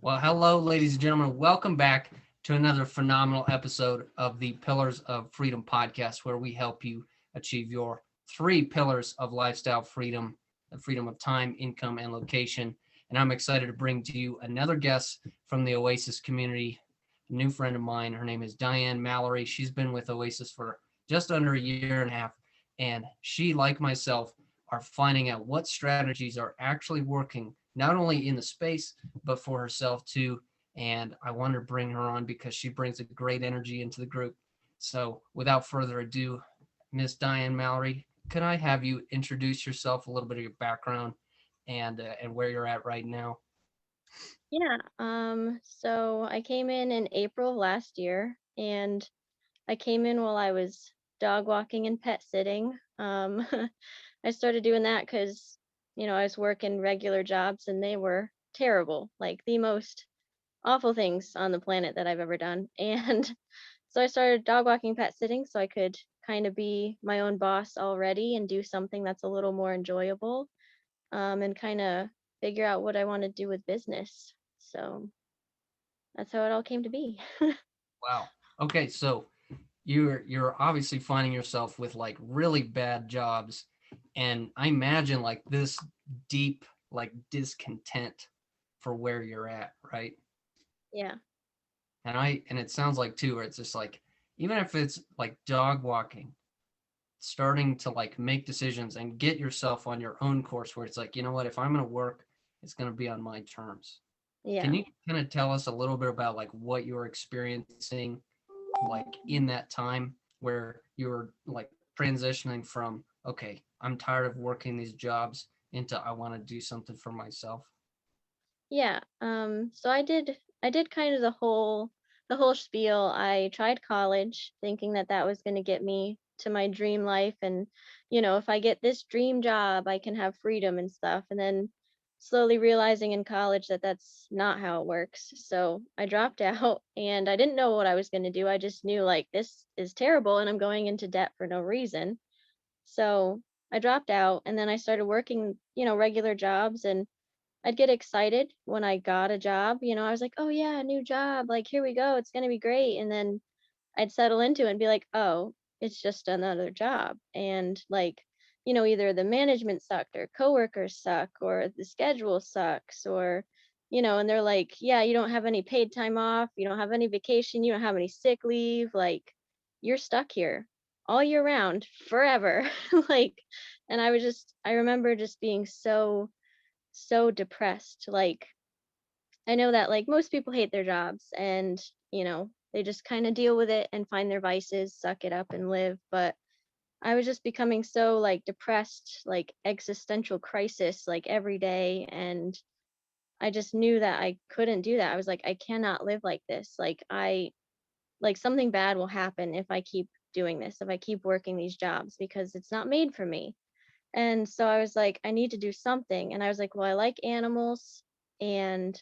Well, hello, ladies and gentlemen. Welcome back to another phenomenal episode of the Pillars of Freedom podcast, where we help you achieve your three pillars of lifestyle freedom: the freedom of time, income, and location. And I'm excited to bring to you another guest from the Oasis community, a new friend of mine. Her name is Diane Mallory. She's been with Oasis for just under a year and a half, and she, like myself, are finding out what strategies are actually working, not only in the space but for herself too. And I wanted to bring her on because she brings a great energy into the group. So without further ado, Miss Diane Mallory, could I have you introduce yourself, a little bit of your background, and where you're at right now? Yeah, so I came in April of last year, and I came in while I was dog walking and pet sitting. I started doing that because, I was working regular jobs and they were terrible, like the most awful things on the planet that I've ever done. And so I started dog walking, pet sitting, so I could kind of be my own boss already and do something that's a little more enjoyable, and kind of figure out what I want to do with business. So that's how it all came to be. Wow. Okay, so you're obviously finding yourself with like really bad jobs, and I imagine like this deep like discontent for where you're at, right? Yeah. And it sounds like too, where it's just like, even if it's like dog walking, starting to like make decisions and get yourself on your own course, where it's like, you know what, if I'm going to work, it's going to be on my terms. Can Yeah. you kind of tell us a little bit about like what you're experiencing like in that time where you're like transitioning from, okay, I'm tired of working these jobs, into I want to do something for myself? Yeah. So I did kind of the whole spiel. I tried college thinking that that was going to get me to my dream life, and if I get this dream job, I can have freedom and stuff. And then slowly realizing in college that that's not how it works. So I dropped out and I didn't know what I was going to do. I just knew like this is terrible and I'm going into debt for no reason. So I dropped out and then I started working, regular jobs, and I'd get excited when I got a job. I was like, "Oh yeah, new job. Like here we go. It's going to be great." And then I'd settle into it and be like, "Oh, it's just another job." And like, either the management sucked or coworkers suck or the schedule sucks or and they're like, "Yeah, you don't have any paid time off, you don't have any vacation, you don't have any sick leave, like you're stuck here all year round forever." Like, and I remember just being so depressed. Like, I know that like most people hate their jobs and, they just kind of deal with it and find their vices, suck it up and live. But I was just becoming so like depressed, like existential crisis like every day, and I just knew that I couldn't do that. I was like, I cannot live like this. Like something bad will happen if I keep doing this, if I keep working these jobs because it's not made for me. And so I was like, I need to do something. And I was like, well, I like animals, and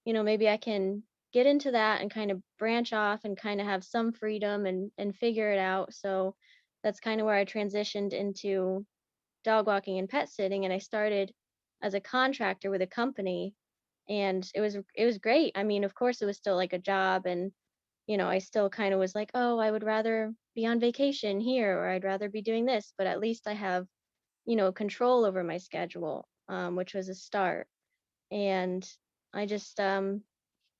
maybe I can get into that and kind of branch off and kind of have some freedom and figure it out. So that's kind of where I transitioned into dog walking and pet sitting, and I started as a contractor with a company, and it was great. I mean, of course it was still like a job, and I still kind of was like, "Oh, I would rather be on vacation here, or I'd rather be doing this, but at least I have control over my schedule," which was a start. And I just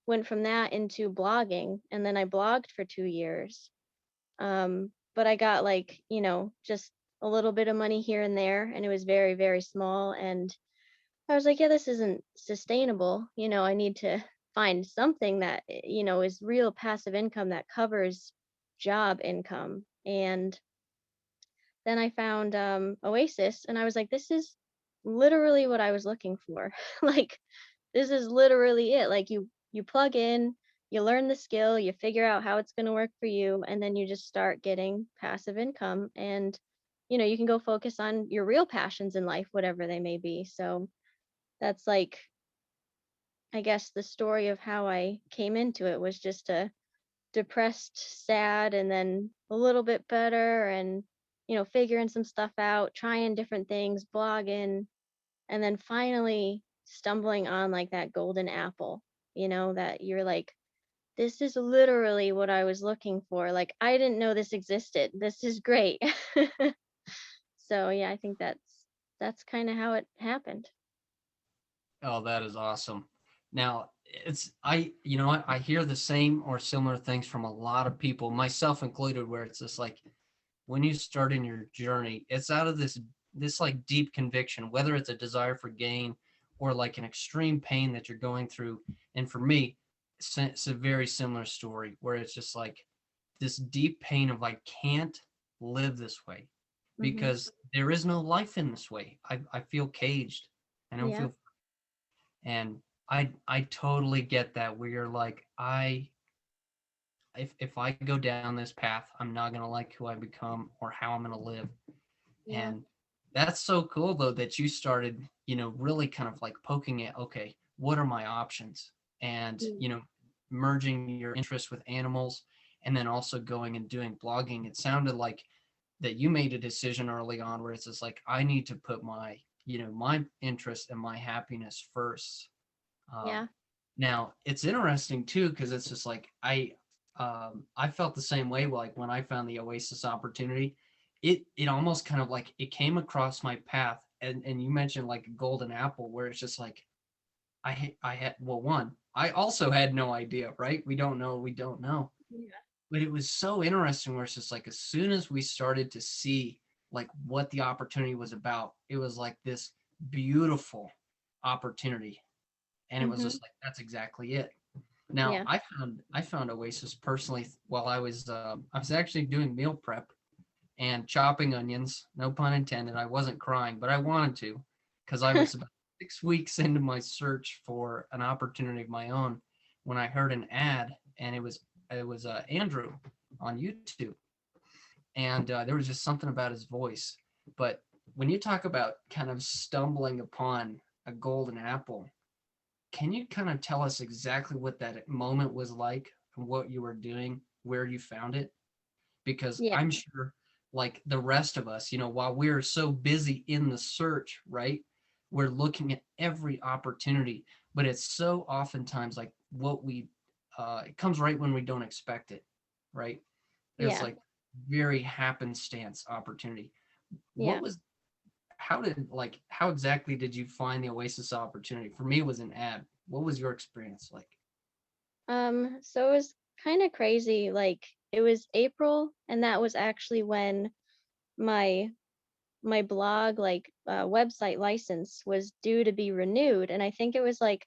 went from that into blogging, and then I blogged for 2 years. But I got like, just a little bit of money here and there, and it was very, very small. And I was like, yeah, this isn't sustainable. I need to find something that, is real passive income that covers job income. And then I found Oasis, and I was like, this is literally what I was looking for. Like, this is literally it. Like, you plug in, you learn the skill, you figure out how it's going to work for you, and then you just start getting passive income. And you can go focus on your real passions in life, whatever they may be. So that's like, I guess, the story of how I came into it was just a depressed, sad, and then a little bit better, and figuring some stuff out, trying different things, blogging, and then finally stumbling on like that golden apple, that you're like, this is literally what I was looking for. Like, I didn't know this existed. This is great. So yeah, I think that's kind of how it happened. Oh, that is awesome. Now, you know what? I hear the same or similar things from a lot of people, myself included, where it's just like when you start in your journey, it's out of this like deep conviction, whether it's a desire for gain or like an extreme pain that you're going through. And for me, it's a very similar story where it's just like this deep pain of I can't live this way Hmm. because there is no life in this way. I feel caged. I don't Yeah. feel, and I totally get that where you're like, if I go down this path, I'm not gonna like who I become or how I'm gonna live. Yeah. And that's so cool though that you started, really kind of like poking at, okay, what are my options? And, Mm. merging your interest with animals and then also going and doing blogging. It sounded like that you made a decision early on where it's just like, I need to put my interest and my happiness first. Um, Yeah. Now it's interesting too because it's just like I felt the same way. Like when I found the Oasis opportunity, it almost kind of like it came across my path, and you mentioned like a golden apple where it's just like I had, well, one, I also had no idea, right? We don't know, Yeah. but it was so interesting where it's just like as soon as we started to see like what the opportunity was about, it was like this beautiful opportunity, and it was Hmm. just like that's exactly it. Now, Yeah. I found Oasis personally while I was actually doing meal prep and chopping onions. No pun intended. I wasn't crying, but I wanted to because I was about 6 weeks into my search for an opportunity of my own when I heard an ad, and it was Andrew on YouTube, and there was just something about his voice. But when you talk about kind of stumbling upon a golden apple, can you kind of tell us exactly what that moment was like and what you were doing, where you found it? Because Yeah. I'm sure, like the rest of us, while we're so busy in the search, right? We're looking at every opportunity, but it's so oftentimes like it comes right when we don't expect it, right? It's Yeah. like very happenstance opportunity. What Yeah. was how exactly did you find the Oasis opportunity? For me, it was an ad. What was your experience like? So it was kind of crazy. Like, it was April, and that was actually when my my blog, like, website license was due to be renewed, and I think it was like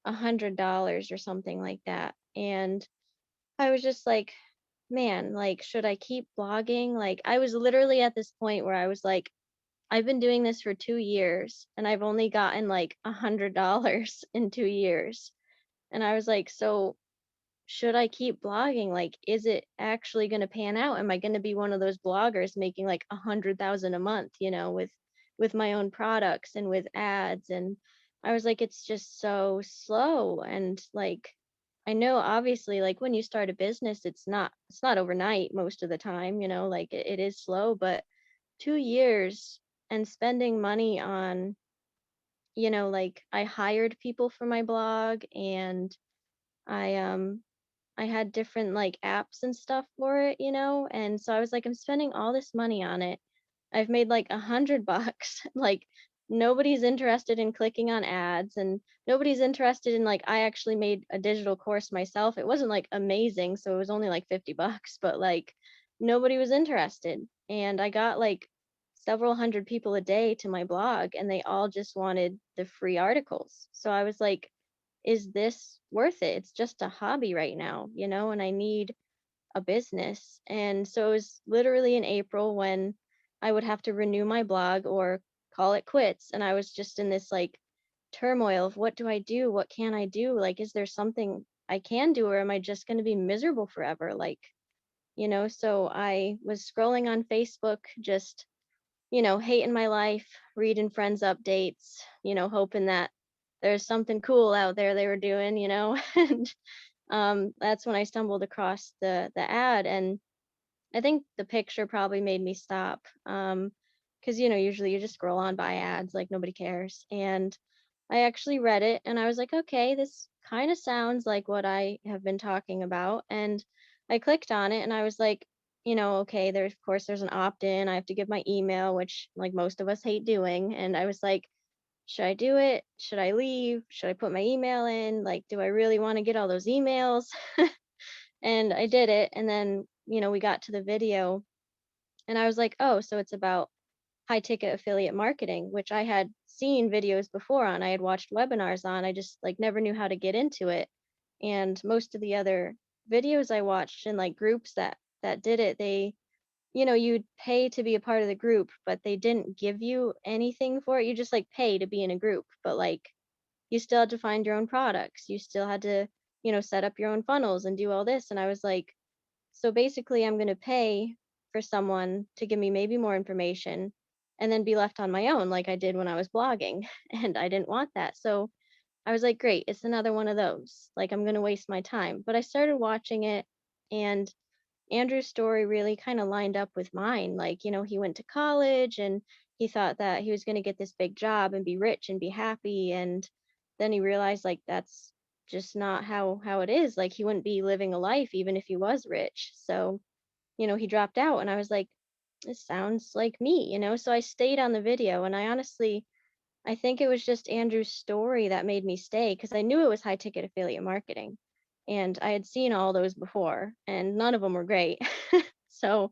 $100 or something like that. And I was just like, man, like, should I keep blogging? Like, I was literally at this point where I was like, I've been doing this for 2 years, and I've only gotten like $100 in 2 years. And I was like, so should I keep blogging? Like, is it actually going to pan out? Am I going to be one of those bloggers making like 100,000 a month, with my own products and with ads? And I was like, it's just so slow. And like, I know obviously, like, when you start a business, it's not overnight most of the time, like it is slow, but 2 years and spending money on, like, I hired people for my blog, and I I had different like apps and stuff for it, and so I was like, I'm spending all this money on it. I've made like $100. Like, nobody's interested in clicking on ads, and nobody's interested in, like, I actually made a digital course myself. It wasn't like amazing, so it was only like $50, but like nobody was interested. And I got like several hundred people a day to my blog, and they all just wanted the free articles. So I was like, is this worth it? It's just a hobby right now, and I need a business. And so it was literally in April when I would have to renew my blog or call it quits. And I was just in this like turmoil of, what do I do? What can I do? Like, is there something I can do, or am I just going to be miserable forever? Like, so I was scrolling on Facebook, just, hating my life, reading friends' updates, hoping that there's something cool out there they were doing, and that's when I stumbled across the ad. And I think the picture probably made me stop. Because usually you just scroll on by ads, like nobody cares. And I actually read it and I was like, okay, this kind of sounds like what I have been talking about. And I clicked on it and I was like, okay, there's of course there's an opt-in. I have to give my email, which like most of us hate doing. And I was like, should I do it? Should I leave? Should I put my email in? Like, do I really want to get all those emails? And I did it. And then, we got to the video and I was like, oh, so it's about high ticket affiliate marketing, which I had seen videos before on. I had watched webinars on. I just like never knew how to get into it. And most of the other videos I watched in like groups that did it, you'd pay to be a part of the group, but they didn't give you anything for it. You just like pay to be in a group, but like you still had to find your own products. You still had to, set up your own funnels and do all this. And I was like, so basically, I'm going to pay for someone to give me maybe more information and then be left on my own like I did when I was blogging. And I didn't want that. So I was like, great, it's another one of those. Like, I'm going to waste my time. But I started watching it, and Andrew's story really kind of lined up with mine. Like, he went to college and he thought that he was going to get this big job and be rich and be happy. And then he realized like that's just not how it is. Like he wouldn't be living a life even if he was rich. So, he dropped out and I was like, this sounds like me, So I stayed on the video and I think it was just Andrew's story that made me stay because I knew it was high ticket affiliate marketing. And I had seen all those before and none of them were great. So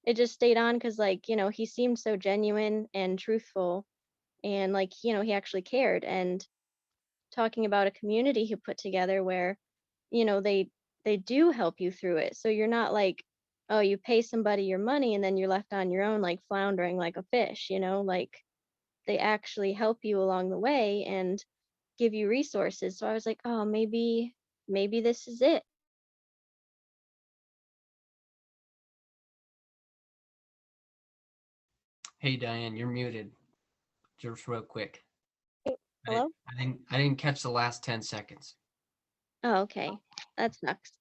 it just stayed on because, like, he seemed so genuine and truthful and, like, he actually cared. And talking about a community he put together where, they do help you through it. So you're not like, oh, you pay somebody your money and then you're left on your own, like floundering like a fish, like they actually help you along the way and give you resources. So I was like, oh, maybe this is it. Hey, Diane, you're muted. Just real quick. Hello? I didn't catch the last 10 seconds. Oh, okay. That sucks.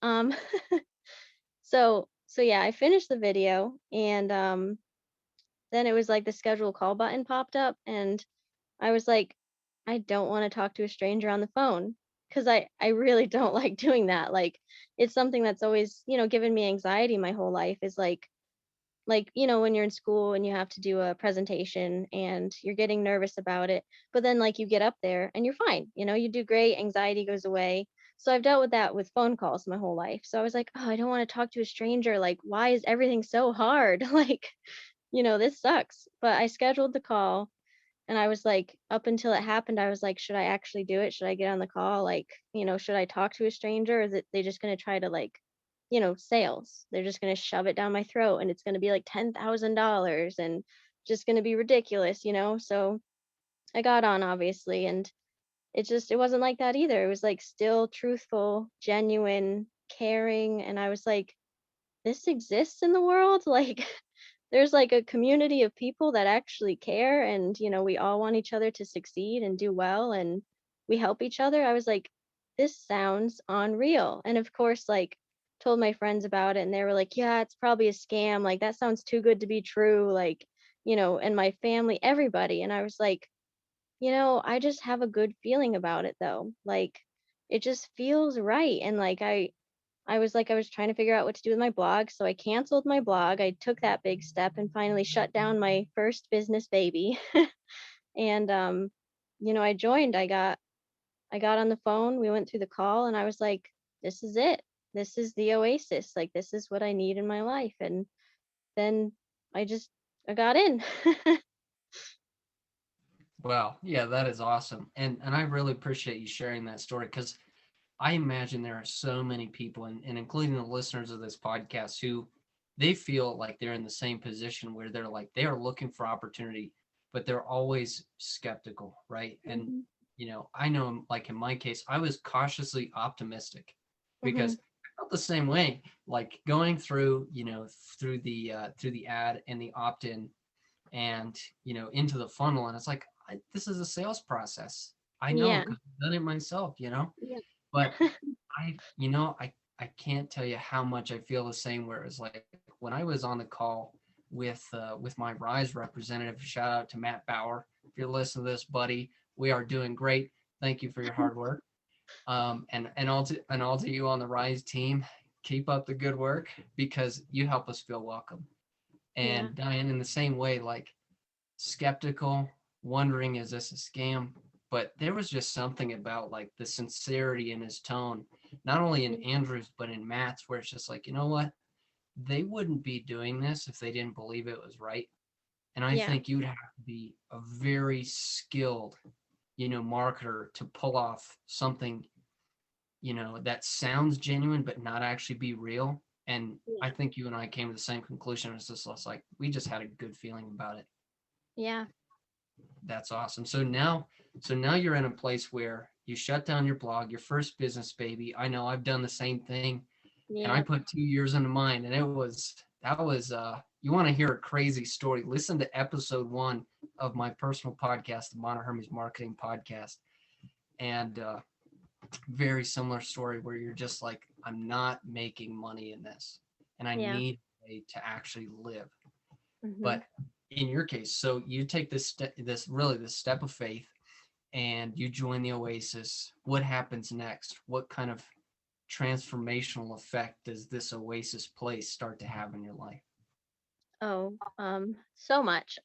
So yeah, I finished the video and then it was like the schedule call button popped up and I was like, I don't want to talk to a stranger on the phone because I really don't like doing that. Like it's something that's always, given me anxiety my whole life is like when you're in school and you have to do a presentation and you're getting nervous about it, but then like you get up there and you're fine, you do great, anxiety goes away. So I've dealt with that with phone calls my whole life. So I was like, oh, I don't want to talk to a stranger. Like, why is everything so hard? Like, this sucks. But I scheduled the call and I was like, up until it happened, I was like, should I actually do it? Should I get on the call? Like, should I talk to a stranger? Or is it they just gonna try to like, sales? They're just gonna shove it down my throat and it's gonna be like $10,000 and just gonna be ridiculous. So I got on obviously and it wasn't like that either. It was like still truthful, genuine, caring, and I was like, this exists in the world? Like there's like a community of people that actually care and we all want each other to succeed and do well and we help each other. I was like, this sounds unreal. And of course, like told my friends about it and they were like, yeah, it's probably a scam, like that sounds too good to be true, like, and my family, everybody. And I was like, I just have a good feeling about it though, like it just feels right. And like I was like, I was trying to figure out what to do with my blog. So I canceled my blog. I took that big step and finally shut down my first business baby. And I joined. I got on the phone. We went through the call and I was like, this is it. This is the Oasis. Like this is what I need in my life. And then I got in. Well, yeah, that is awesome. And I really appreciate you sharing that story because I imagine there are so many people, and including the listeners of this podcast, who they feel like they're in the same position where they're like they are looking for opportunity, but they're always skeptical, right? And Mhm. I know, like in my case, I was cautiously optimistic because Mhm. I felt the same way, like going through, through the ad and the opt-in and into the funnel, and it's like this is a sales process. I know Yeah. because I've done it myself, Yeah. but I can't tell you how much I feel the same. Whereas like when I was on the call with my Rise representative, shout out to Matt Bauer. If you're listening to this, buddy, We are doing great. Thank you for your hard work. And all to you on the Rise team, keep up the good work because you help us feel welcome. Yeah. And Diane, in the same way, like skeptical, wondering, is this a scam? But there was just something about like the sincerity in his tone, not only in Mm. Andrew's, but in Matt's, where it's just like, you know what? They wouldn't be doing this if they didn't believe it was right. And I Yeah. think you'd have to be a very skilled, marketer to pull off something, that sounds genuine, but not actually be real. And I Yeah. think you and I came to the same conclusion. It's just like we just had a good feeling about it. Yeah. That's awesome. So now you're in a place where you shut down your blog, your first business baby. I know I've done the same thing, and I Yeah. put 2 years into mine, and that was you want to hear a crazy story? Listen to episode 1 of my personal podcast, the Mono Hermes Marketing Podcast, and very similar story where you're just like, I'm not making money in this, and I Yeah. need a way to actually live. Hmm. But in your case, so you take this step of faith and you join the Oasis. What happens next? What kind of transformational effect does this Oasis place start to have in your life? Oh, so much.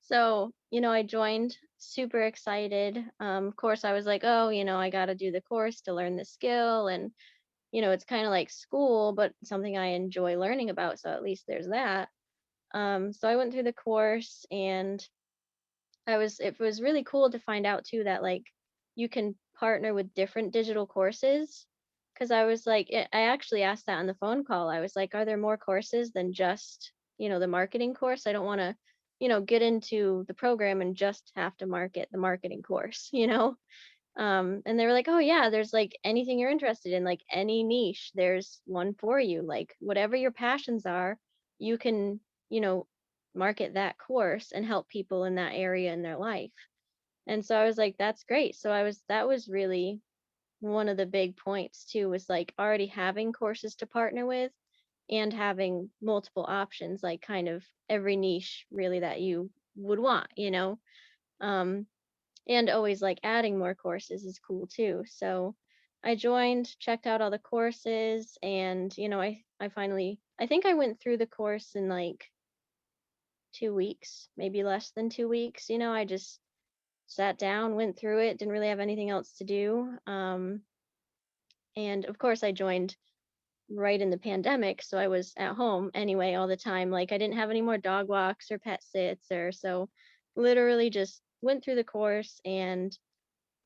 So, I joined super excited. Of course, I was like, oh, I got to do the course to learn the skill. And, it's kind of like school, but something I enjoy learning about. So at least there's that. So I went through the course and it was really cool to find out too that like you can partner with different digital courses. Cause I was like, I actually asked that on the phone call. I was like, are there more courses than just, the marketing course? I don't want to, get into the program and just have to market the marketing course, and they were like, oh yeah, there's like anything you're interested in, like any niche, there's one for you. Like whatever your passions are, you can, you know, market that course and help people in that area in their life. And so I was like, that's great. So that was really one of the big points too, was like already having courses to partner with and having multiple options, like kind of every niche really that you would want. Um, and always like adding more courses is cool too. So I joined, checked out all the courses, and I finally, I think I went through the course in like 2 weeks, maybe less than 2 weeks. I just sat down, went through it, didn't really have anything else to do. And of course I joined right in the pandemic, so I was at home anyway all the time. Like I didn't have any more dog walks or pet sits, or so literally just went through the course. And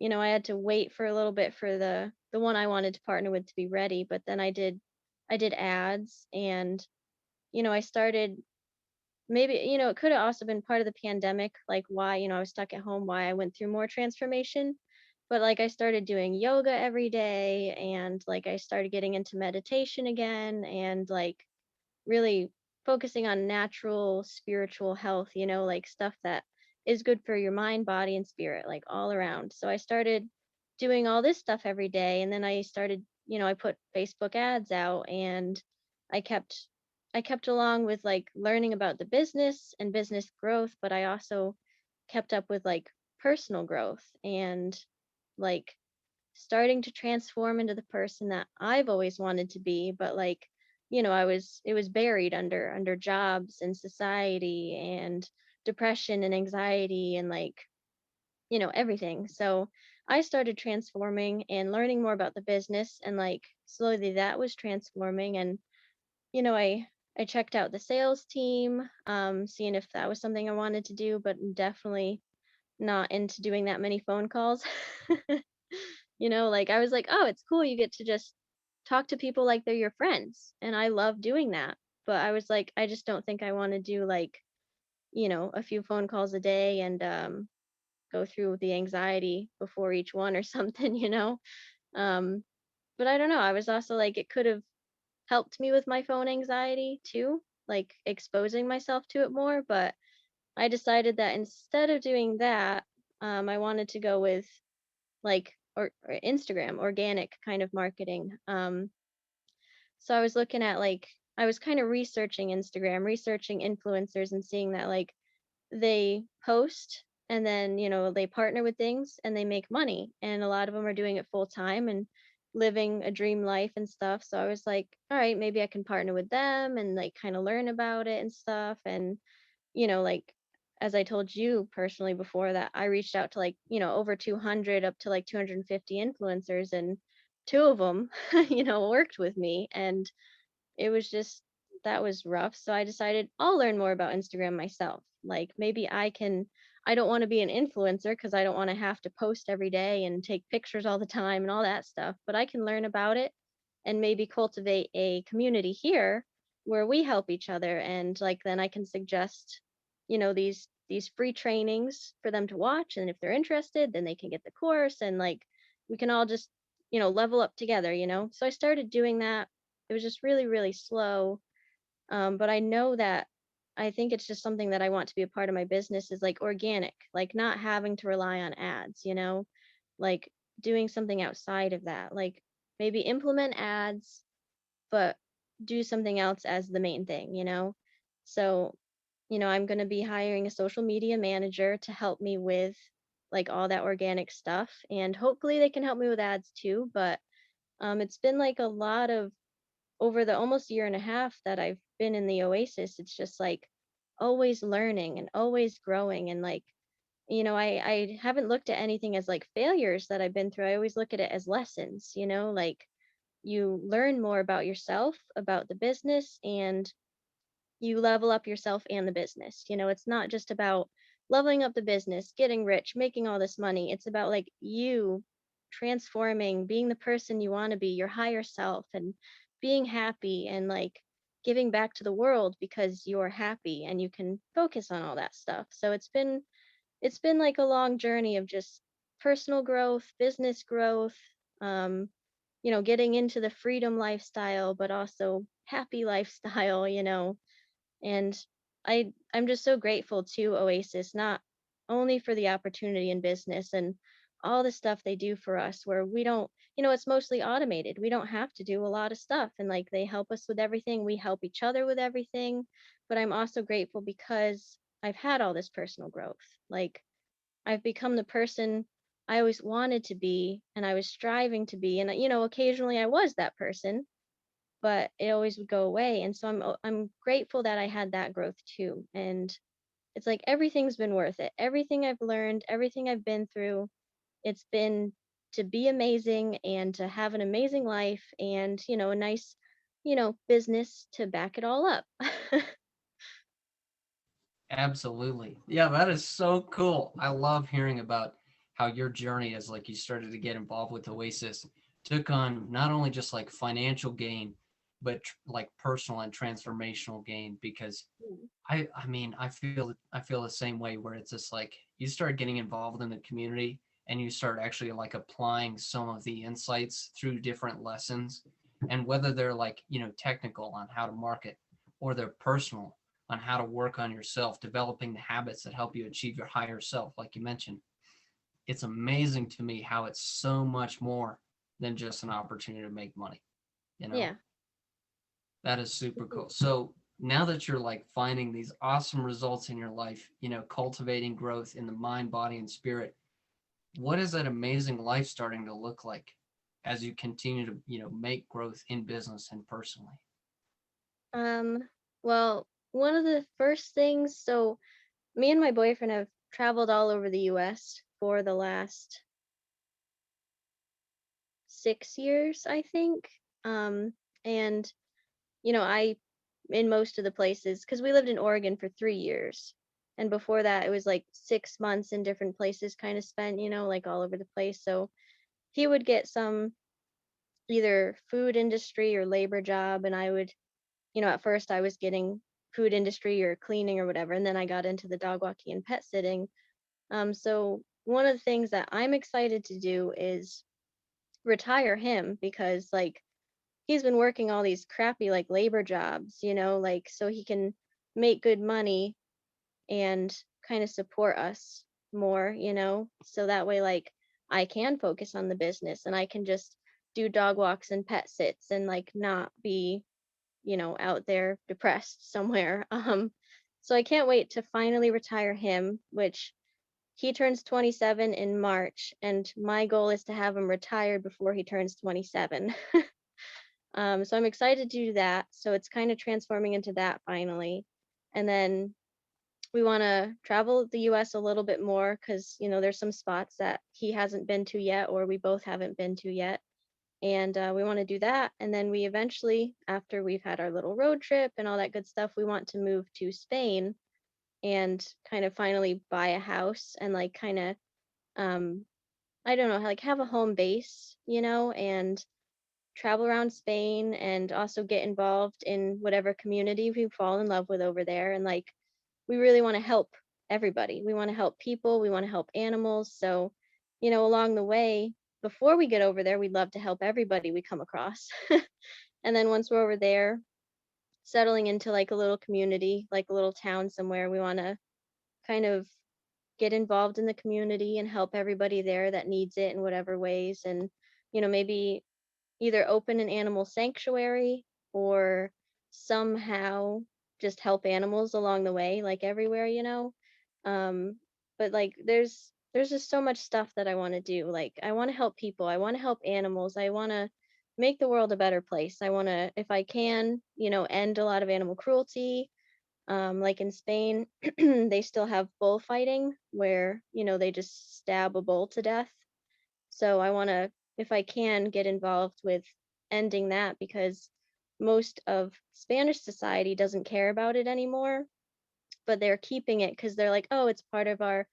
I had to wait for a little bit for the one I wanted to partner with to be ready, but then I did ads. And I started, maybe it could have also been part of the pandemic, like why I was stuck at home, why I went through more transformation. But like I started doing yoga every day, and like I started getting into meditation again, and like really focusing on natural spiritual health, like stuff that is good for your mind, body, and spirit, like all around. So I started doing all this stuff every day. And then I started, I put Facebook ads out, and I kept along with like learning about the business and business growth, but I also kept up with like personal growth and like starting to transform into the person that I've always wanted to be. But like, it was buried under jobs and society and depression and anxiety and like, everything. So I started transforming and learning more about the business, and like slowly that was transforming. And, I checked out the sales team, seeing if that was something I wanted to do, but definitely not into doing that many phone calls. Like I was like, oh, it's cool. You get to just talk to people like they're your friends. And I love doing that. But I was like, I just don't think I want to do like, a few phone calls a day and go through the anxiety before each one or something. Um, but I don't know. I was also like, it could have helped me with my phone anxiety too, like exposing myself to it more. But I decided that instead of doing that, I wanted to go with like or Instagram, organic kind of marketing. So I was looking at like I was kind of researching Instagram, researching influencers, and seeing that like they post and then, you know, they partner with things and they make money. And a lot of them are doing it full time and living a dream life and stuff. So I was like, all right, maybe I can partner with them and like kind of learn about it and stuff. And, you know, like as I told you personally before that I reached out to like, you know, over 200 up to like 250 influencers, and two of them, you know, worked with me. And it was just, that was rough. So I decided I'll learn more about Instagram myself. Like maybe I don't want to be an influencer because I don't want to have to post every day and take pictures all the time and all that stuff, but I can learn about it and maybe cultivate a community here where we help each other. And like then I can suggest, you know, these free trainings for them to watch, and if they're interested, then they can get the course, and like we can all just, you know, level up together, you know. So I started doing that. It was just really, really slow. But I know that I think it's just something that I want to be a part of my business is like organic, like not having to rely on ads, you know, like doing something outside of that, like maybe implement ads, but do something else as the main thing, you know? So, you know, I'm going to be hiring a social media manager to help me with like all that organic stuff. And hopefully they can help me with ads too. But it's been like a lot of, over the almost year and a half that I've been in the Oasis, it's just like always learning and always growing. And like, you know, I haven't looked at anything as like failures that I've been through. I always look at it as lessons, you know, like you learn more about yourself, about the business, and you level up yourself and the business. You know, it's not just about leveling up the business, getting rich, making all this money. It's about like you transforming, being the person you want to be, your higher self, and being happy and like giving back to the world because you're happy and you can focus on all that stuff. So it's been like a long journey of just personal growth, business growth, um, you know, getting into the freedom lifestyle, but also happy lifestyle, you know. And I'm just so grateful to Oasis, not only for the opportunity in business and all the stuff they do for us where we don't, you know, it's mostly automated. We don't have to do a lot of stuff, and like they help us with everything. We help each other with everything. But I'm also grateful because I've had all this personal growth. Like I've become the person I always wanted to be and I was striving to be. And you know, occasionally I was that person, but it always would go away. And so I'm grateful that I had that growth too. And it's like everything's been worth it. Everything I've learned, everything I've been through, it's been to be amazing and to have an amazing life and, you know, a nice, you know, business to back it all up. Absolutely. Yeah, that is so cool. I love hearing about how your journey is like you started to get involved with Oasis, took on not only just like financial gain, but like personal and transformational gain because I mean, I feel the same way where it's just like you start getting involved in the community and you start actually like applying some of the insights through different lessons, and whether they're like, you know, technical on how to market or they're personal on how to work on yourself, developing the habits that help you achieve your higher self like you mentioned. It's amazing to me how it's so much more than just an opportunity to make money, you know? Yeah. That is super Mhm. cool. So now that you're like finding these awesome results in your life, you know, cultivating growth in the mind, body, and spirit, what is that amazing life starting to look like as you continue to, you know, make growth in business and personally? Um, well, one of the first things, so me and my boyfriend have traveled all over the US for the last 6 years, I think. And you know, I in most of the places because we lived in Oregon for 3 years, and before that it was like 6 months in different places, kind of spent, you know, like all over the place. So he would get some either food industry or labor job, and I would, you know, at first I was getting food industry or cleaning or whatever, and then I got into the dog walking and pet sitting. So one of the things that I'm excited to do is retire him because like he's been working all these crappy like labor jobs, you know, like so he can make good money and kind of support us more, you know, so that way like I can focus on the business and I can just do dog walks and pet sits and like not be, you know, out there depressed somewhere. So I can't wait to finally retire him, which he turns 27 in March, and my goal is to have him retired before he turns 27. So I'm excited to do that. So it's kind of transforming into that finally. And then we want to travel the US a little bit more because, there's some spots that he hasn't been to yet, or we both haven't been to yet. And we want to do that. And then we eventually, after we've had our little road trip and all that good stuff, we want to move to Spain and kind of finally buy a house and like kind of, um, I don't know, like have a home base, and travel around Spain and also get involved in whatever community we fall in love with over there. And like, we really want to help everybody. We want to help people, we want to help animals. So, along the way, before we get over there, we'd love to help everybody we come across. And then once we're over there, settling into like a little community, like a little town somewhere, we want to kind of get involved in the community and help everybody there that needs it in whatever ways. And, maybe either open an animal sanctuary or somehow just help animals along the way, like everywhere, um but like there's just so much stuff that I want to do. Like I want to help people, I want to help animals, I want to make the world a better place. I want to, if I can, end a lot of animal cruelty. Like in Spain, they still have bullfighting where, they just stab a bull to death. So I want to, if I can, get involved with ending that because most of Spanish society doesn't care about it anymore, but they're keeping it because they're like, oh, it's part of our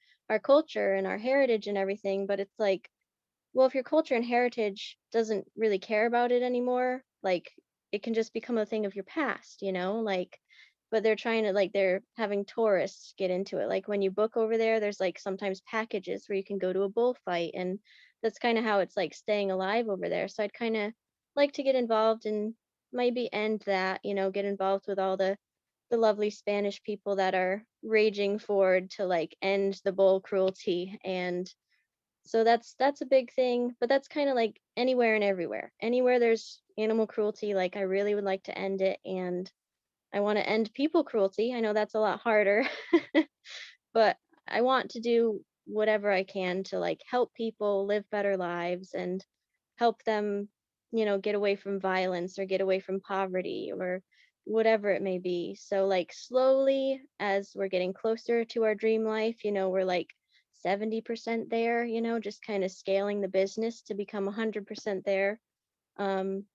culture and our heritage and everything. But it's like, well, if your culture and heritage doesn't really care about it anymore, like it can just become a thing of your past, like, but they're trying to, like, they're having tourists get into it. Like when you book over there, there's like sometimes packages where you can go to a bullfight, and that's kind of how it's like staying alive over there. So I'd kind of like to get involved and maybe end that, get involved with all the lovely Spanish people that are raging forward to like end the bull cruelty. And so that's a big thing, but that's kind of like anywhere and everywhere. Anywhere there's animal cruelty, like I really would like to end it. And I want to end people cruelty. I know that's a lot harder, but I want to do whatever I can to like help people live better lives and help them, get away from violence or get away from poverty or whatever it may be. So like slowly as we're getting closer to our dream life, we're like 70% there, just kind of scaling the business to become 100% there. Um,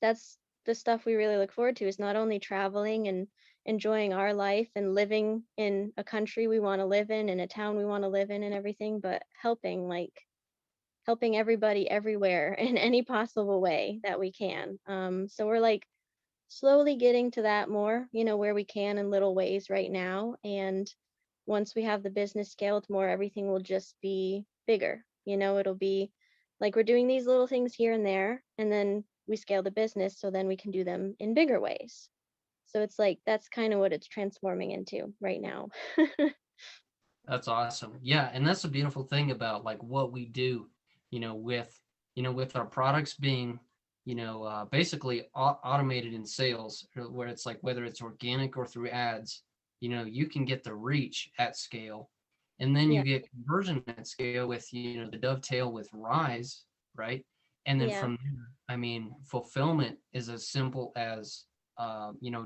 that's the stuff we really look forward to, is not only traveling and enjoying our life and living in a country we want to live in a town we want to live in and everything, but helping everybody everywhere in any possible way that we can. So we're like slowly getting to that more, where we can in little ways right now. And once we have the business scaled more, everything will just be bigger. It'll be like we're doing these little things here and there, and then we scale the business so then we can do them in bigger ways. So it's like that's kind of what it's transforming into right now. That's awesome. Yeah, and that's the beautiful thing about like what we do, with with our products being, basically automated in sales, where it's like whether it's organic or through ads, you can get the reach at scale, and then you Yeah. get conversion at scale with the dovetail with Rise, right? And then Yeah. from there, I mean, fulfillment is as simple as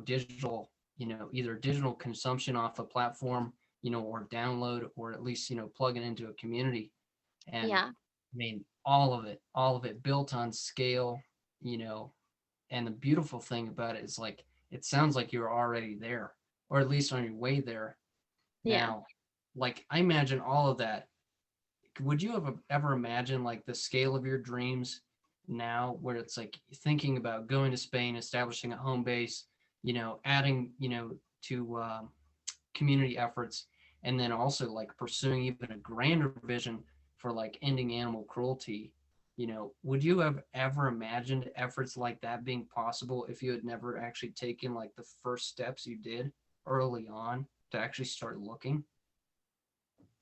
digital, either digital consumption off a platform, or download, or at least, plug it into a community. And Yeah. I mean, all of it built on scale, you know, and the beautiful thing about it is like, it sounds like you're already there, or at least on your way there. Yeah. Now, like, I imagine all of that. Would you have ever imagined like the scale of your dreams now, where it's like thinking about going to Spain, establishing a home base, adding, to community efforts, and then also like pursuing even a grander vision for like ending animal cruelty? Would you have ever imagined efforts like that being possible if you had never actually taken like the first steps you did early on to actually start looking?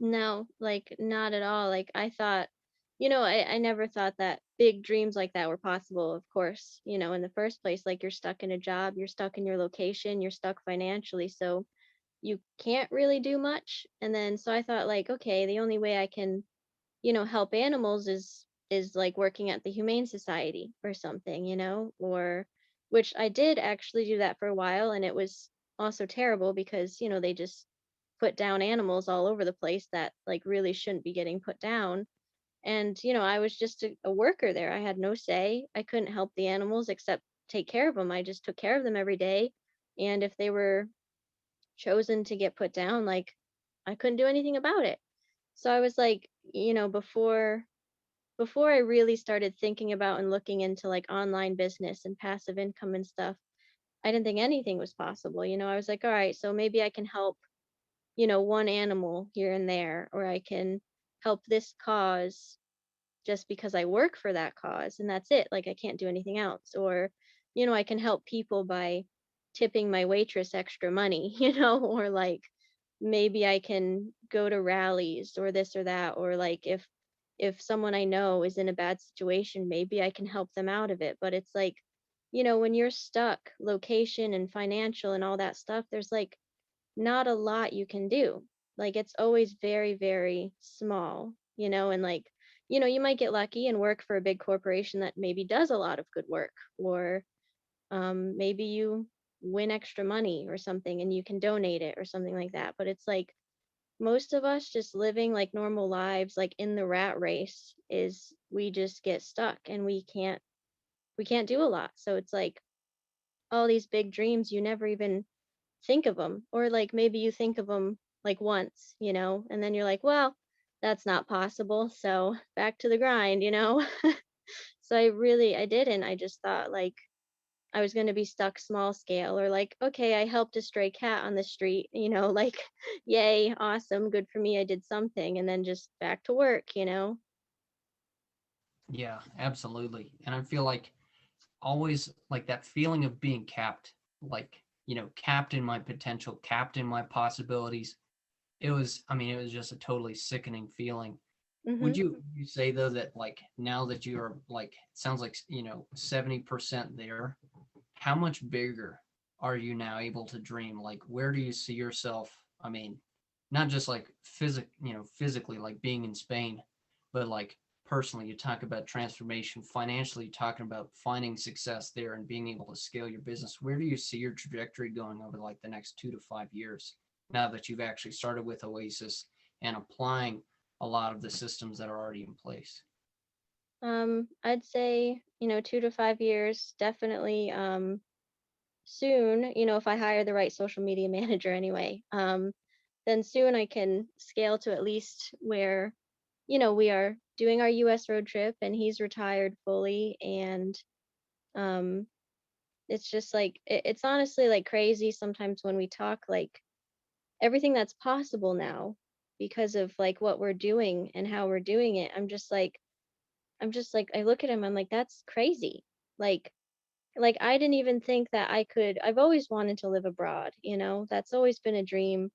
No, like not at all. Like I thought, I never thought that big dreams like that were possible, of course, in the first place. Like you're stuck in a job, you're stuck in your location, you're stuck financially. So you can't really do much. And then so I thought like, okay, the only way I can, help animals is like working at the Humane Society or something, or which I did actually do that for a while, and it was also terrible because, they just put down animals all over the place that like really shouldn't be getting put down. And, I was just a worker there. I had no say. I couldn't help the animals except take care of them. I just took care of them every day. And if they were chosen to get put down, like I couldn't do anything about it. So I was like, before I really started thinking about and looking into like online business and passive income and stuff, I didn't think anything was possible. I was like, all right, so maybe I can help, one animal here and there, or I can help this cause just because I work for that cause and that's it. Like I can't do anything else. Or, I can help people by tipping my waitress extra money, or like maybe I can go to rallies or this or that. Or like if someone I know is in a bad situation, maybe I can help them out of it. But it's like, when you're stuck, location and financial and all that stuff, there's like not a lot you can do. Like it's always very, very small, and like, you might get lucky and work for a big corporation that maybe does a lot of good work, or maybe you win extra money or something and you can donate it or something like that. But it's like most of us just living like normal lives, like in the rat race, is we just get stuck and we can't do a lot. So it's like all these big dreams, you never even think of them, or like maybe you think of them like once, and then you're like, well, that's not possible, so back to the grind. So I didn't. I just thought like I was going to be stuck small scale, or like, okay, I helped a stray cat on the street, like yay, awesome, good for me, I did something, and then just back to work. Yeah, absolutely. And I feel like always like that feeling of being capped, like, capped in my potential, capped in my possibilities. It was just a totally sickening feeling. Would Mhm. you say though that like now that you're like, it sounds like, 70% there, how much bigger are you now able to dream? Like, where do you see yourself? I mean, not just like physically, like being in Spain, but like personally, you talk about transformation, financially, talking about finding success there and being able to scale your business. Where do you see your trajectory going over like the next 2 to 5 years now that you've actually started with Oasis and applying a lot of the systems that are already in place? I'd say, 2 to 5 years, definitely. Soon, if I hire the right social media manager anyway, then soon I can scale to at least where, we are doing our US road trip and he's retired fully. And um, it's just like, it's honestly like crazy sometimes when we talk, like everything that's possible now because of like what we're doing and how we're doing it. I'm just like, I look at him, I'm like, that's crazy. Like, I didn't even think that I've always wanted to live abroad, that's always been a dream.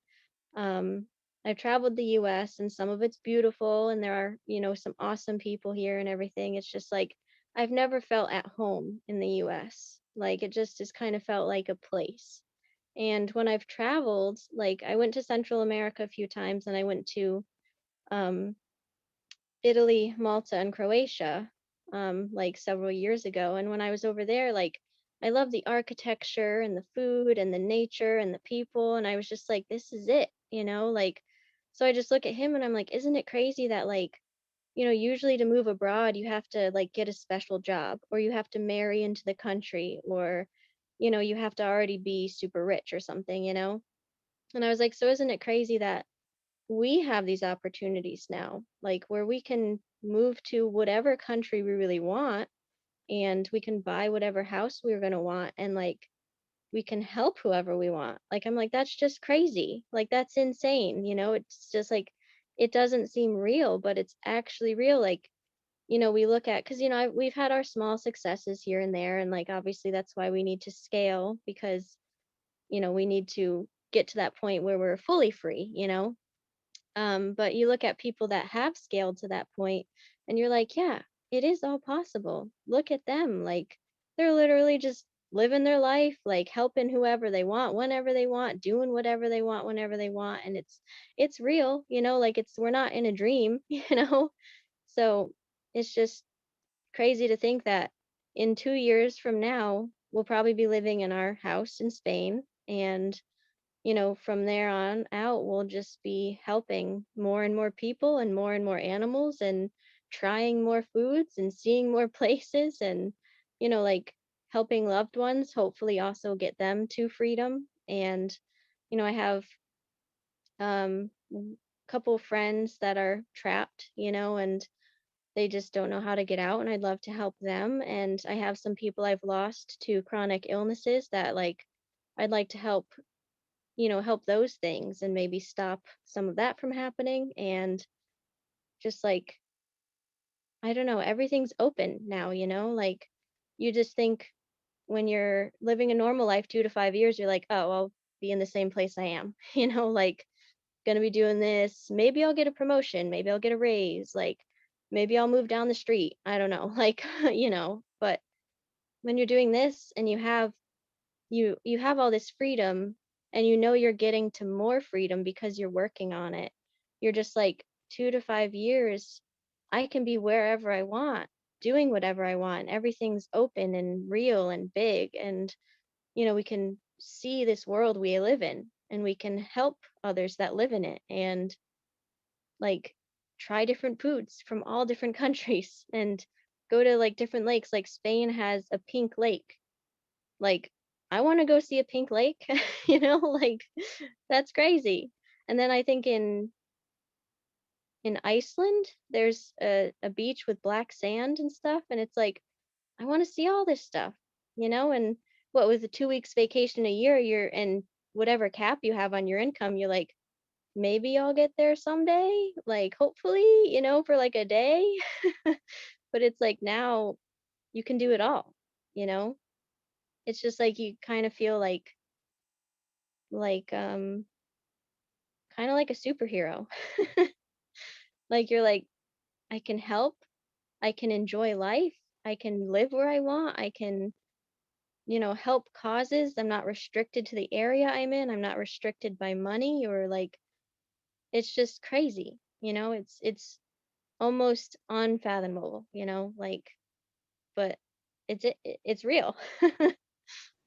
um I've traveled the US and some of it's beautiful and there are, some awesome people here and everything. It's just like I've never felt at home in the US. Like it just kind of felt like a place. And when I've traveled, like I went to Central America a few times and I went to um Italy, Malta, and Croatia, like several years ago. And when I was over there, like I love the architecture and the food and the nature and the people. And I was just like, this is it, like, so I just look at him and I'm like, isn't it crazy that like, usually to move abroad, you have to like get a special job or you have to marry into the country or, you have to already be super rich or something. And I was like, so isn't it crazy that we have these opportunities now, like where we can move to whatever country we really want and we can buy whatever house we're going to want and like we can help whoever we want. Like, I'm like, that's just crazy. Like, that's insane. It's just like, it doesn't seem real, but it's actually real. Like, we look at, because, we've had our small successes here and there. And like, obviously, that's why we need to scale because, we need to get to that point where we're fully free. But you look at people that have scaled to that point and you're like, yeah, it is all possible. Look at them. Like they're literally just living their life, like helping whoever they want, whenever they want, doing whatever they want, whenever they want. And it's real, like we're not in a dream, So it's just crazy to think that in 2 years from now, we'll probably be living in our house in Spain. And from there on out, we'll just be helping more and more people and more animals and trying more foods and seeing more places and, like helping loved ones, hopefully also get them to freedom. And, I have couple friends that are trapped, and they just don't know how to get out, and I'd love to help them. And I have some people I've lost to chronic illnesses that like I'd like to help, help those things and maybe stop some of that from happening. And just like, I don't know, everything's open now, like you just think when you're living a normal life 2 to 5 years, you're like, oh, I'll be in the same place I am, like gonna be doing this. Maybe I'll get a promotion, maybe I'll get a raise, like maybe I'll move down the street. I don't know, like, but when you're doing this and you have all this freedom and you're getting to more freedom because you're working on it. You're just like 2 to 5 years, I can be wherever I want, doing whatever I want. Everything's open and real and big. And, we can see this world we live in and we can help others that live in it and like try different foods from all different countries and go to like different lakes. Like Spain has a pink lake, like, I want to go see a pink lake, like that's crazy. And then I think in Iceland, there's a beach with black sand and stuff, and it's like I want to see all this stuff, and what with a 2 weeks vacation a year, you're and whatever cap you have on your income, you're like, maybe I'll get there someday, like hopefully, for like a day. But it's like now you can do it all, you know? It's just like you kind of feel like kind of like a superhero. Like you're like, I can help, I can enjoy life, I can live where I want, I can, help causes. I'm not restricted to the area I'm in, I'm not restricted by money or like it's just crazy, it's almost unfathomable, like but it's real.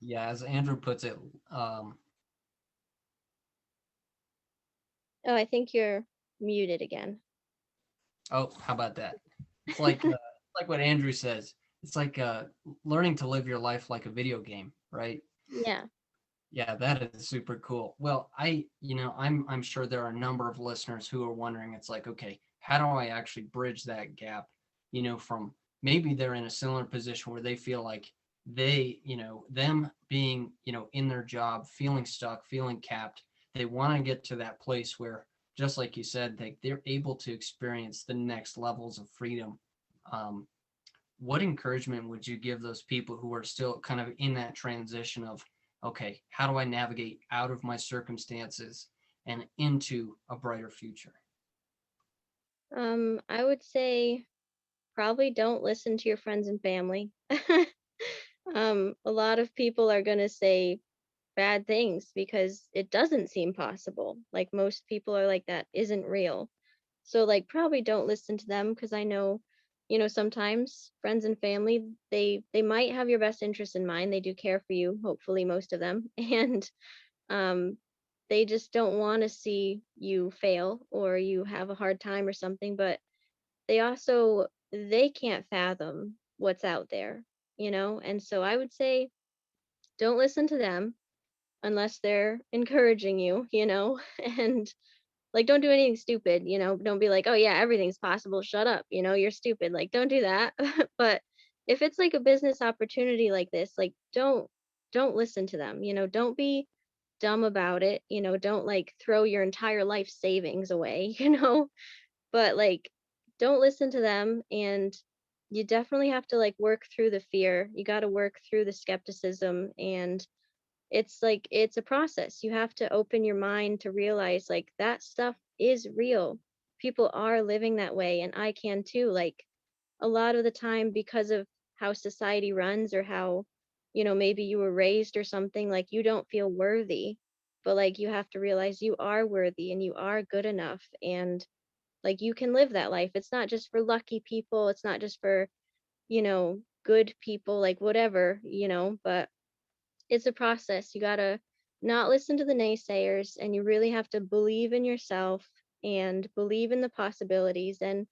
Yeah, as Andrew puts it, Oh, I think you're muted again. oh, how about that? It's like what Andrew says. It's like learning to live your life like a video game, right? Yeah. Yeah, that is super cool. Well, I'm sure there are a number of listeners who are wondering, it's like, okay, how do I actually bridge that gap, from maybe they're in a similar position where they feel like them being, in their job, feeling stuck, feeling capped, they want to get to that place where, just like you said, they're able to experience the next levels of freedom. Um, what encouragement would you give those people who are still kind of in that transition of, okay, how do I navigate out of my circumstances and into a brighter future? I would say probably don't listen to your friends and family. A lot of people are going to say bad things because it doesn't seem possible. Like most people are like, that isn't real. So like probably don't listen to them because I know, sometimes friends and family, they might have your best interest in mind. They do care for you, hopefully most of them. And um they just don't want to see you fail or you have a hard time or something, but they can't fathom what's out there, And so I would say don't listen to them unless they're encouraging you, and like don't do anything stupid, don't be like, oh yeah, everything's possible, shut up, you're stupid, like don't do that. But if it's like a business opportunity like this, like don't listen to them, don't be dumb about it, don't like throw your entire life savings away, but like don't listen to them. And you definitely have to like work through the fear, you got to work through the skepticism. And it's like it's a process. You have to open your mind to realize like that stuff is real. People are living that way and I can too. Like a lot of the time because of how society runs or how maybe you were raised or something, like you don't feel worthy, but like you have to realize you are worthy and you are good enough, and like you can live that life. It's not just for lucky people, it's not just for, good people, like whatever, but it's a process. You gotta not listen to the naysayers, and you really have to believe in yourself and believe in the possibilities, and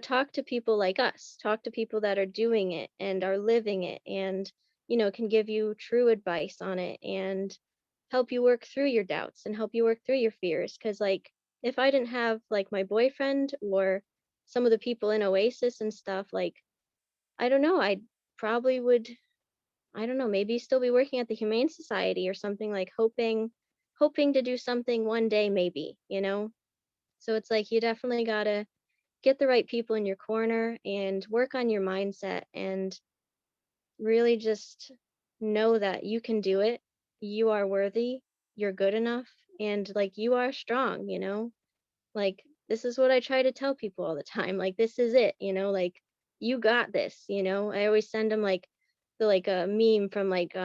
talk to people like us, talk to people that are doing it and are living it, and can give you true advice on it and help you work through your doubts and help you work through your fears. Because like if I didn't have like my boyfriend or some of the people in Oasis and stuff, like I don't know, I probably would, I don't know, maybe still be working at the Humane Society or something, like hoping to do something one day maybe. So it's like you definitely gotta get the right people in your corner and work on your mindset and really just know that you can do it. You are worthy, you're good enough, and like you are strong. Like this is what I try to tell people all the time. Like this is it, like you got this. I always send them like the like a meme from like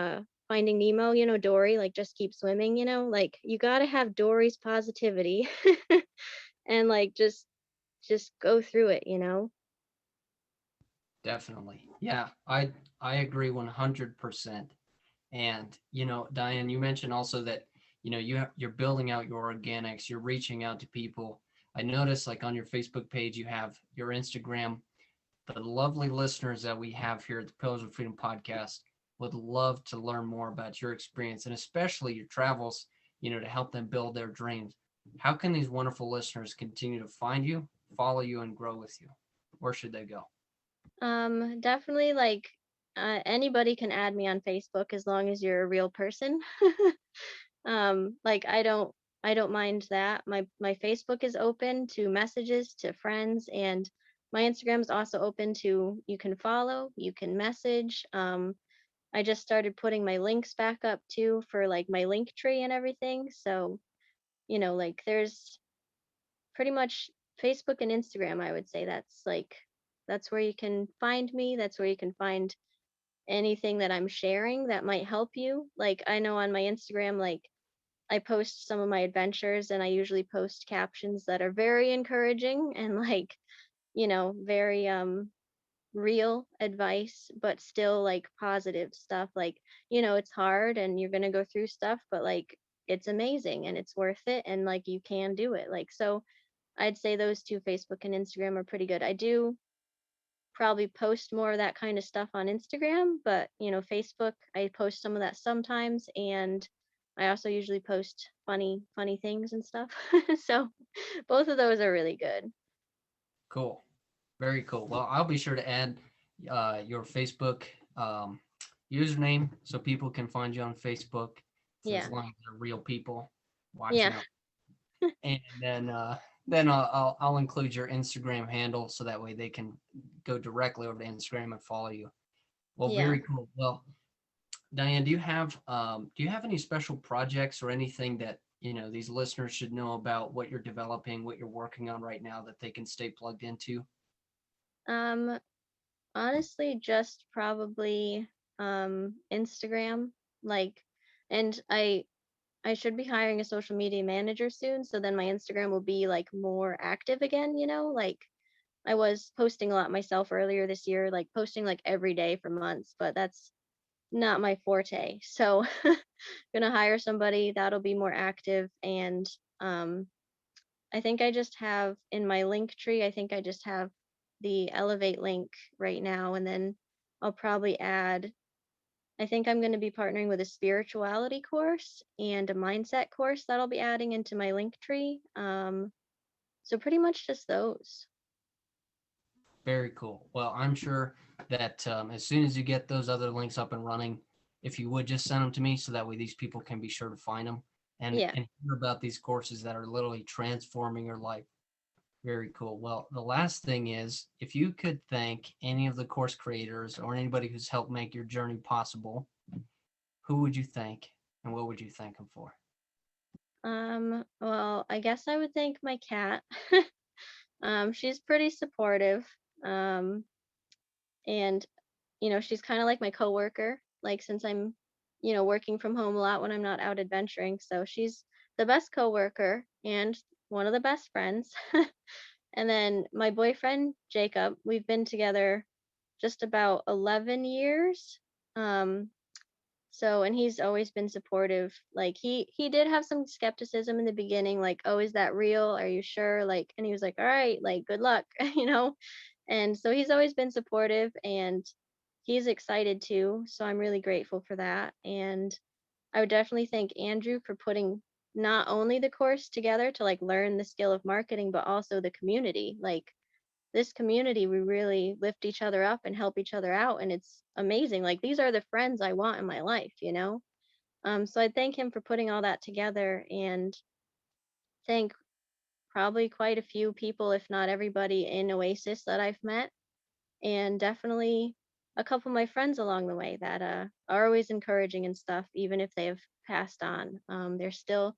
Finding Nemo, Dory, like just keep swimming, like you got to have Dory's positivity and like just go through it. Definitely. Yeah, I agree 100%. And Diane, you mentioned also that you're building out your organics, you're reaching out to people. I noticed like on your Facebook page you have your Instagram. The lovely listeners that we have here at the Pillars of Freedom podcast would love to learn more about your experience and especially your travels, to help them build their dreams. How can these wonderful listeners continue to find you, follow you, and grow with you? Where should they go? Definitely like anybody can add me on Facebook as long as you're a real person. Like I don't mind that. My Facebook is open to messages to friends, and my Instagram is also open to, you can follow, you can message. I just started putting my links back up too for like my link tree and everything. So, like there's pretty much Facebook and Instagram, I would say that's where you can find me. That's where you can find anything that I'm sharing that might help you. Like I know on my Instagram, like I post some of my adventures, and I usually post captions that are very encouraging and like, very real advice, but still like positive stuff. Like, it's hard and you're going to go through stuff, but like it's amazing and it's worth it, and like you can do it. Like so I'd say those two, Facebook and Instagram, are pretty good. I do probably post more of that kind of stuff on Instagram, but Facebook, I post some of that sometimes, and I also usually post funny things and stuff. So both of those are really good. Cool. Very cool. Well, I'll be sure to add your Facebook um, username so people can find you on Facebook. So as Yeah. long as they're real people watching Yeah. out, and then I'll include your Instagram handle so that way they can go directly over to Instagram and follow you. Well, Yeah. very cool. Well, Diane, do you have any special projects or anything that these listeners should know about what you're developing, what you're working on right now that they can stay plugged into? Um Honestly, just probably Instagram, like, and I should be hiring a social media manager soon, so then my Instagram will be like more active again. Like I was posting a lot myself earlier this year, like posting like every day for months, but that's not my forte. So gonna hire somebody that'll be more active, and um I think I just have in my link tree, I think I just have the Elevate link right now, and then I'll probably add, I think I'm going to be partnering with a spirituality course and a mindset course that I'll be adding into my link tree. So pretty much just those. Very cool. Well, I'm sure that as soon as you get those other links up and running, if you would just send them to me so that way these people can be sure to find them and Yeah. hear about these courses that are literally transforming your life. Very cool. Well, the last thing is if you could thank any of the course creators or anybody who's helped make your journey possible, who would you thank and what would you thank them for? Well, I guess I would thank my cat. She's pretty supportive. Um, and she's kind of like my coworker. like since I'm, working from home a lot when I'm not out adventuring. So she's the best coworker and one of the best friends. And then my boyfriend, Jacob, we've been together just about 11 years. Um, so, and he's always been supportive. Like he did have some skepticism in the beginning, like, "Oh, is that real? Are you sure?" Like, and he was like, "All right, like, good luck," you know. And so he's always been supportive, and he's excited too. So I'm really grateful for that. And I would definitely thank Andrew for putting not only the course together to like learn the skill of marketing, but also the community. Like this community, we really lift each other up and help each other out, and it's amazing. Like these are the friends I want in my life, you know. So I thank him for putting all that together, and thank probably quite a few people, if not everybody, in Oasis that I've met, and definitely a couple of my friends along the way that are always encouraging and stuff, even if they have passed on. They're still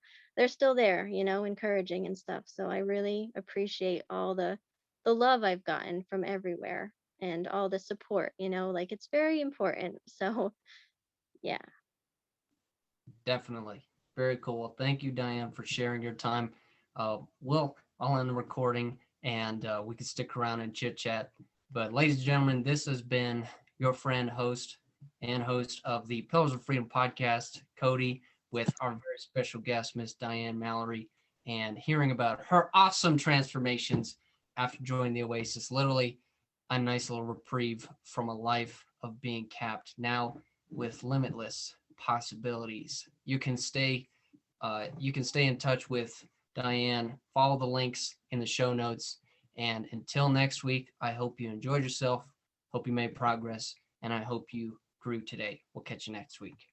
there, encouraging and stuff. So I really appreciate all the love I've gotten from everywhere and all the support. Like it's very important. So yeah. Definitely. Very cool. Well, thank you, Diane, for sharing your time. I'll end the recording and we can stick around and chit chat. But, ladies and gentlemen, this has been your friend, host, and host of the Pillars of Freedom podcast, Cody, with our very special guest, Miss Diane Mallory, and hearing about her awesome transformations after joining the Oasis. Literally, a nice little reprieve from a life of being capped. Now, with limitless possibilities. You can stay in touch with Diane. Follow the links in the show notes. And until next week, I hope you enjoyed yourself. Hope you made progress, and I hope you grew today. We'll catch you next week.